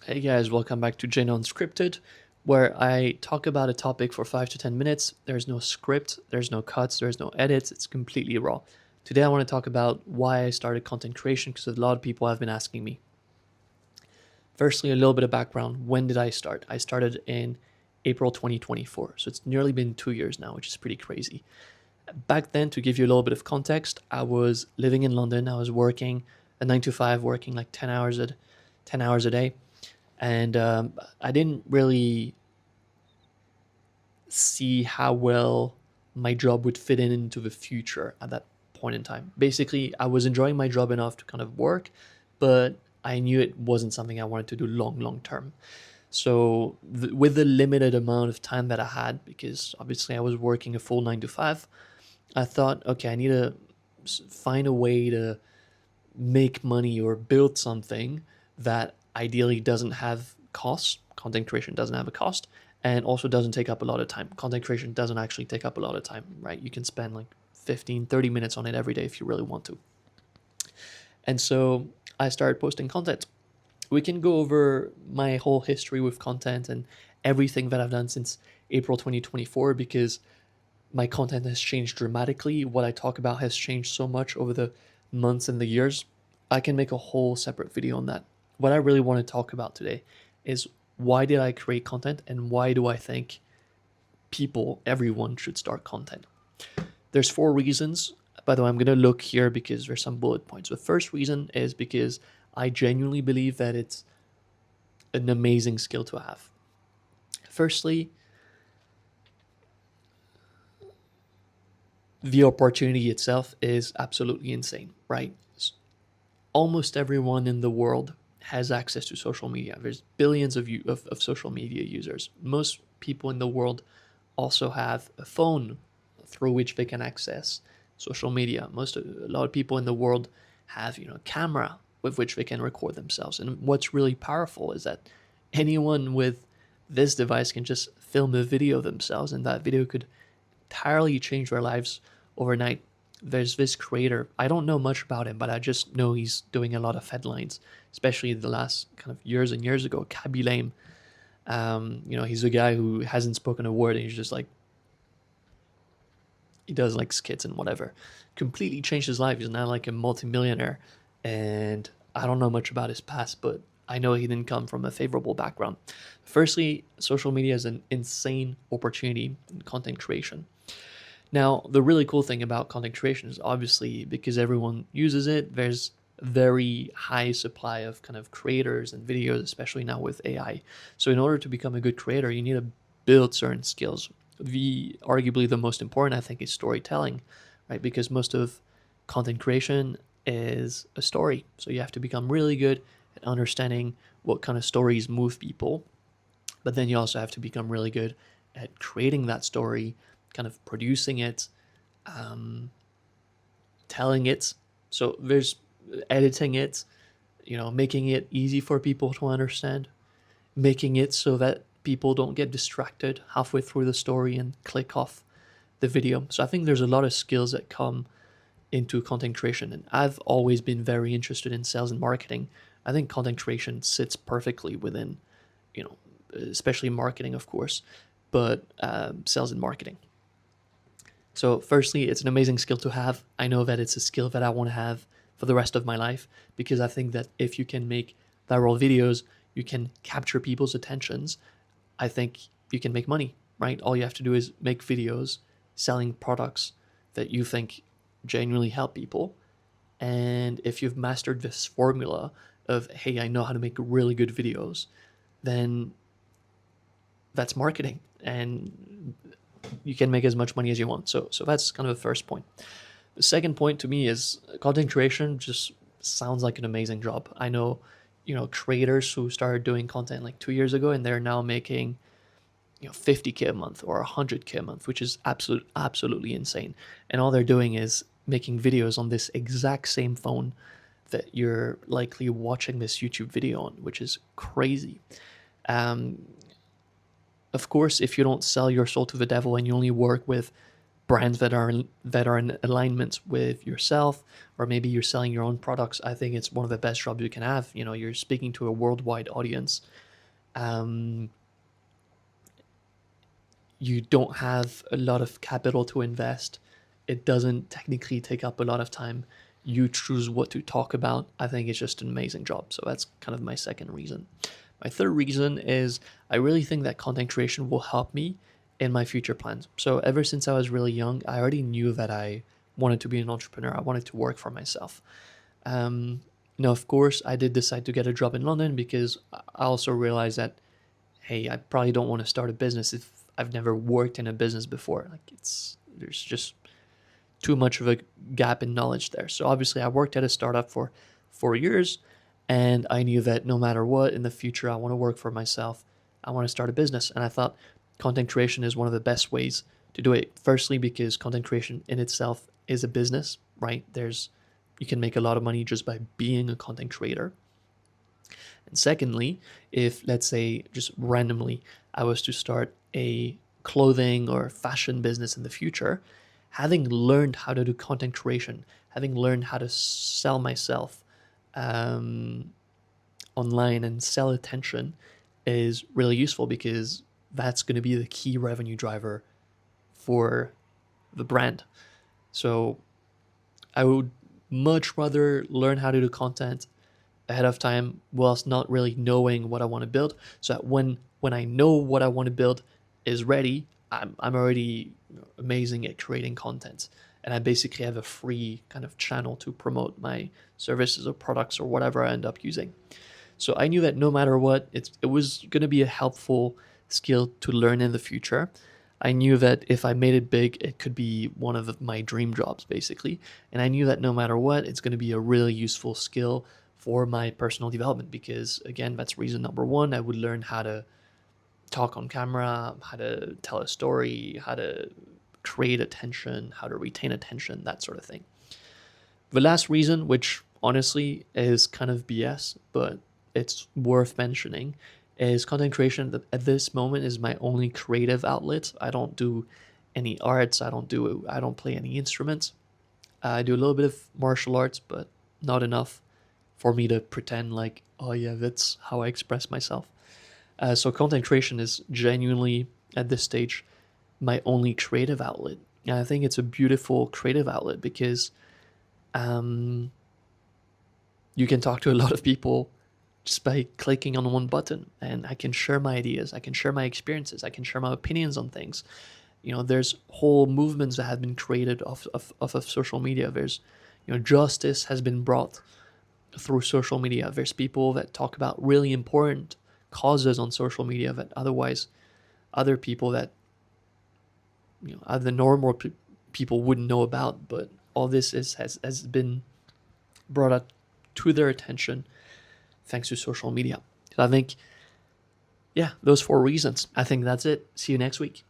Hey guys, welcome back to JNO Unscripted, where I talk about a topic for 5 to 10 minutes. There's no script, there's no cuts, there's no edits, it's completely raw. Today I want to talk about why I started content creation because a lot of people have been asking me. Firstly, a little bit of background. When did I start? I started in April 2024, so it's nearly been 2 years now, which is pretty crazy. Back then, to give you a little bit of context, I was living in London. I was working a 9 to 5, working like 10 hours a day. And I didn't really see how well my job would fit into the future at that point in time. Basically, I was enjoying my job enough to kind of work, but I knew it wasn't something I wanted to do long term. So, with the limited amount of time that I had, because obviously I was working a full 9 to 5, I thought, okay, I need to find a way to make money or build something that ideally doesn't have costs. Content creation doesn't have a cost and also doesn't take up a lot of time. Content creation doesn't actually take up a lot of time, right? You can spend like 15, 30 minutes on it every day if you really want to. And so I started posting content. We can go over my whole history with content and everything that I've done since April 2024 because my content has changed dramatically. What I talk about has changed so much over the months and the years. I can make a whole separate video on that. What I really want to talk about today is why did I create content and why do I think people, everyone should start content. There's 4 reasons. By the way, I'm going to look here because there's some bullet points. The first reason is because I genuinely believe that it's an amazing skill to have. Firstly, the opportunity itself is absolutely insane, right? Almost everyone in the world has access to social media. There's billions of social media users. Most people in the world also have a phone through which they can access social media. A lot of people in the world have a camera with which they can record themselves. And what's really powerful is that anyone with this device can just film a video of themselves, and that video could entirely change their lives overnight. There's this creator. I don't know much about him, but I just know he's doing a lot of headlines, especially the last kind of years and years ago. Kaby Lame. He's a guy who hasn't spoken a word, and he's just like he does like skits and whatever. Completely changed his life. He's now like a multimillionaire, and I don't know much about his past, but I know he didn't come from a favorable background. Firstly, social media is an insane opportunity in content creation. Now, the really cool thing about content creation is obviously because everyone uses it, there's very high supply of kind of creators and videos, especially now with AI. So in order to become a good creator, you need to build certain skills. Arguably the most important, I think, is storytelling, right? Because most of content creation is a story. So you have to become really good at understanding what kind of stories move people. But then you also have to become really good at creating that story, kind of producing it, telling it. So there's editing it, making it easy for people to understand, making it so that people don't get distracted halfway through the story and click off the video. So I think there's a lot of skills that come into content creation, and I've always been very interested in sales and marketing. I think content creation sits perfectly within, especially marketing, of course, but sales and marketing. So, firstly, it's an amazing skill to have. I know that it's a skill that I want to have for the rest of my life because I think that if you can make viral videos, you can capture people's attentions. I think you can make money, right? All you have to do is make videos selling products that you think genuinely help people. And if you've mastered this formula of, hey, I know how to make really good videos, then that's marketing. And you can make as much money as you want. So that's kind of the first point. The second point to me is content creation just sounds like an amazing job. I know, creators who started doing content like 2 years ago and they're now making 50K a month or 100K a month, which is absolutely insane. And all they're doing is making videos on this exact same phone that you're likely watching this YouTube video on, which is crazy. Of course, if you don't sell your soul to the devil and you only work with brands that are in alignment with yourself, or maybe you're selling your own products. I think it's one of the best jobs you can have. You know, you're speaking to a worldwide audience. Um, you don't have a lot of capital to invest. It doesn't technically take up a lot of time. You choose what to talk about. I think it's just an amazing job. So that's kind of my second reason. My third reason is I really think that content creation will help me in my future plans. So ever since I was really young, I already knew that I wanted to be an entrepreneur. I wanted to work for myself. Now, of course, I did decide to get a job in London because I also realized that, hey, I probably don't want to start a business if I've never worked in a business before. Like there's just too much of a gap in knowledge there. So obviously I worked at a startup for 4 years, and I knew that no matter what in the future, I want to work for myself. I want to start a business. And I thought content creation is one of the best ways to do it. Firstly, because content creation in itself is a business, right? You can make a lot of money just by being a content creator. And secondly, if let's say just randomly I was to start a clothing or fashion business in the future, having learned how to do content creation, having learned how to sell myself online and sell attention is really useful, because that's going to be the key revenue driver for the brand. So I would much rather learn how to do content ahead of time whilst not really knowing what I want to build, so that when I know what I want to build is ready, I'm already amazing at creating content, and I basically have a free kind of channel to promote my services or products or whatever I end up using. So I knew that no matter what, it was going to be a helpful skill to learn in the future. I knew that if I made it big, it could be one of my dream jobs, basically. And I knew that no matter what, it's going to be a really useful skill for my personal development, because, again, that's reason number one. I would learn how to talk on camera, how to tell a story, how to create attention, how to retain attention, that sort of thing. The last reason, which honestly is kind of BS, but it's worth mentioning, is content creation at this moment is my only creative outlet. I don't do any arts. I don't play any instruments. I do a little bit of martial arts, but not enough for me to pretend like, oh yeah, that's how I express myself. So content creation is genuinely, at this stage, my only creative outlet. And I think it's a beautiful creative outlet because you can talk to a lot of people just by clicking on one button, and I can share my ideas, I can share my experiences, I can share my opinions on things. You know, there's whole movements that have been created off of social media. There's, justice has been brought through social media. There's people that talk about really important causes on social media that otherwise other people that, other normal people wouldn't know about. But all this has been brought up to their attention thanks to social media. So I think, yeah, those 4 reasons. I think that's it. See you next week.